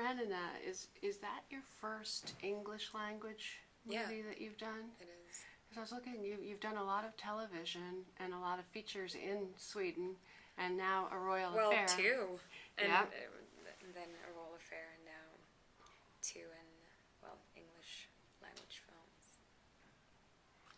Karenina, is that your first English language movie that you've done? It is. Because I was looking, you've done a lot of television and a lot of features in Sweden, and now A Royal Affair. Well, two. And Yep. then A Royal Affair, and now two in, English language films.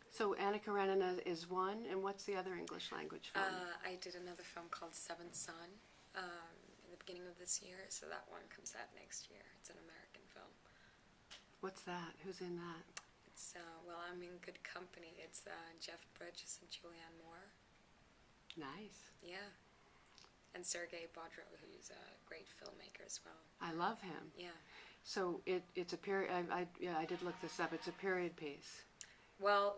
So Anna Karenina is one, and what's the other English language film? I did another film called Seventh Son in the beginning of this year, so that one comes out next year. It's an American film. What's that? Who's in that? It's, I'm in good company. It's Jeff Bridges and Julianne Moore. Nice. Yeah. And Sergei Bodro, who's a great filmmaker as well. I love him. Yeah. So it's a period. I did look this up. It's a period piece. Well,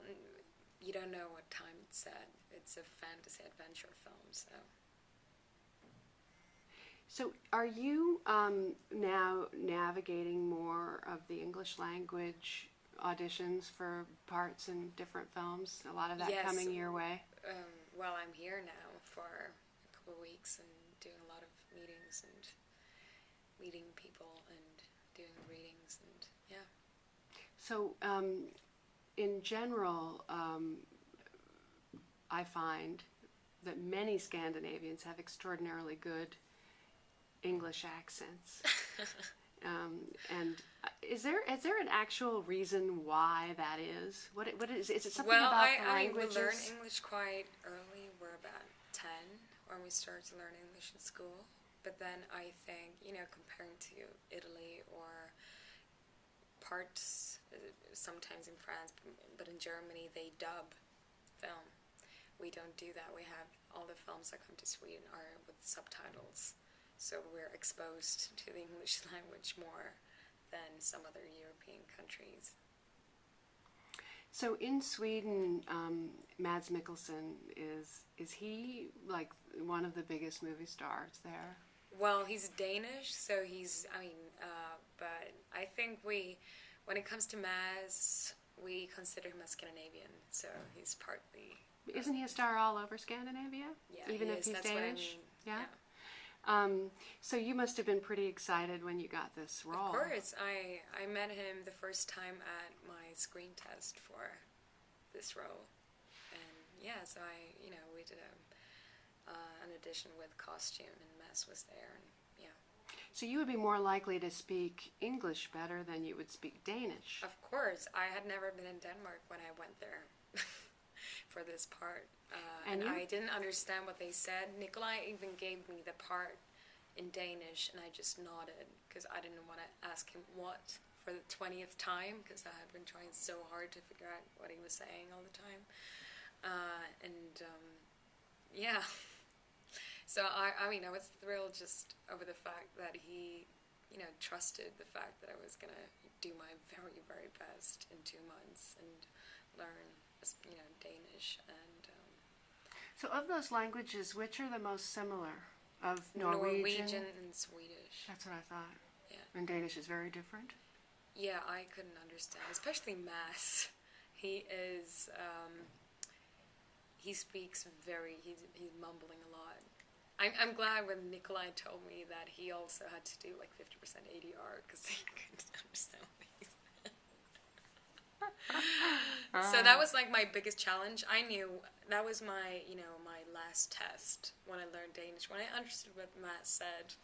you don't know what time it's set. It's a fantasy adventure film, so. So are you now navigating more of the English language auditions for parts in different films? A lot of that coming your way? Well, I'm here now for a couple of weeks and doing a lot of meetings and meeting people and doing readings and, yeah. So in general, I find that many Scandinavians have extraordinarily good English accents. And is there an actual reason why that is? What is it something about the languages? We learn English quite early. We're about 10 when we start to learn English in school. But then I think, comparing to Italy or parts, sometimes in France, but in Germany they dub film. We don't do that. We have all the films that come to Sweden are with subtitles. So we're exposed to the English language more than some other European countries. So in Sweden, Mads Mikkelsen is he like one of the biggest movie stars there? Well, he's Danish, so but I think when it comes to Mads, we consider him as Scandinavian, so he's partly. Isn't he a star all over Scandinavia? Yeah, even if he's That's Danish. What I mean. Yeah. So you must have been pretty excited when you got this role. Of course, I met him the first time at my screen test for this role, and so we did an audition with costume, and Mads was there, and So you would be more likely to speak English better than you would speak Danish. Of course, I had never been in Denmark when I went there for this part. And I didn't understand what they said. Nikolai even gave me the part in Danish, and I just nodded because I didn't want to ask him what for the 20th time because I had been trying so hard to figure out what he was saying all the time. So I was thrilled just over the fact that he, trusted the fact that I was going to do my very, very best in 2 months and learn, Danish and. So of those languages, which are the most similar? Of Norwegian and Swedish. That's what I thought. Yeah. And Danish is very different? Yeah, I couldn't understand, especially Mads. He is, he speaks he's mumbling a lot. I'm glad when Nikolai told me that he also had to do like 50% ADR because he couldn't understand what he's So that was like my biggest challenge. I knew that was my, my last test when I learned Danish. When I understood what Matt said,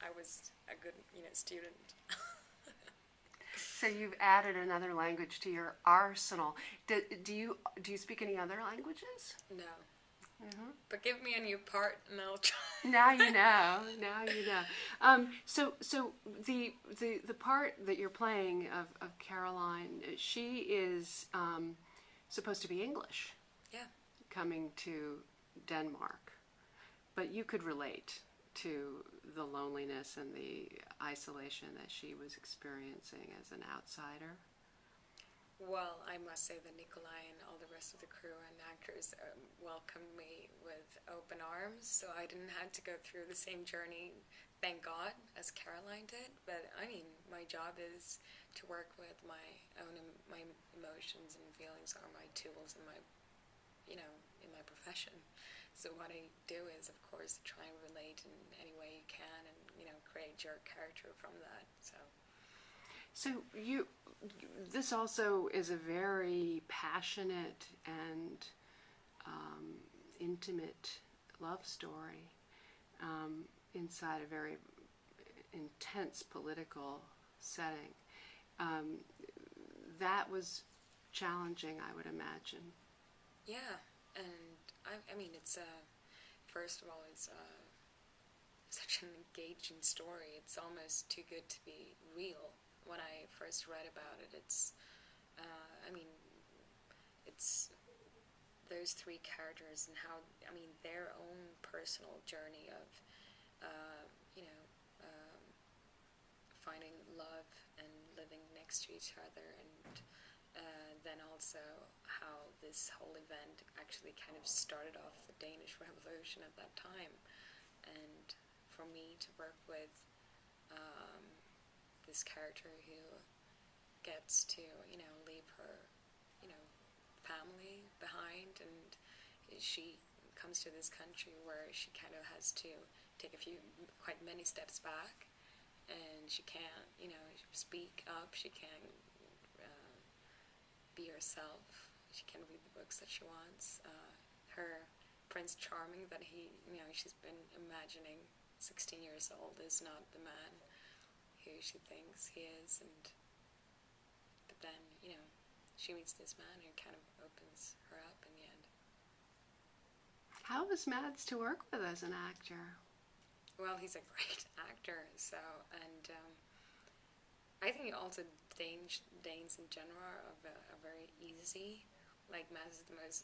I was a good, student. So you've added another language to your arsenal. Do you speak any other languages? No. Mm-hmm. But give me a new part and I'll try. Now you know. Now you know. So the part that you're playing of Caroline, she is supposed to be English. Yeah. Coming to Denmark, but you could relate to the loneliness and the isolation that she was experiencing as an outsider. Well, I must say that Nikolai and all the rest of the crew and actors welcomed me with open arms, so I didn't have to go through the same journey, thank God, as Caroline did. But, my job is to work with my emotions and feelings are my tools in my, in my profession. So what I do is, of course, try and relate in any way you can and create your character from that. So this also is a very passionate and intimate love story inside a very intense political setting. That was challenging, I would imagine. Yeah, and I mean, it's first of all, it's such an engaging story. It's almost too good to be real. When I first read about it, I mean, it's those three characters and how, I mean, their own personal journey of, uh, you know, um, finding love and living next to each other, and then also how this whole event actually kind of started off the Danish Revolution at that time. And for me to work with this character who gets to, leave her, family behind, and she comes to this country where she kind of has to take quite many steps back, and she can't, speak up, she can't be herself, she can't read the books that she wants. Her Prince Charming that she's been imagining 16 years old is not the man who she thinks he is, but then, she meets this man who kind of opens her up in the end. How was Mads to work with as an actor? Well, he's a great actor, and I think also Danes in general are very easy. Like, Mads is the most,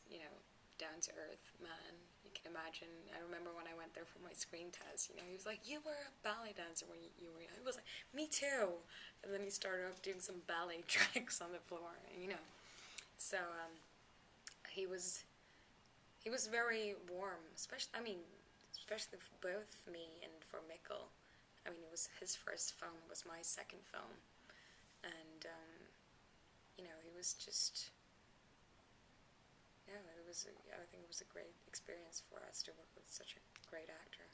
down-to-earth man you can imagine. I remember when I went there for my screen test, he was like, "You were a ballet dancer when you were young." I was like, "Me too." And then he started off doing some ballet tricks on the floor, So he was very warm, especially for both me and for Mikkel. I mean, it was his first film, it was my second film, and he was just. Yeah, I think it was a great experience for us to work with such a great actor.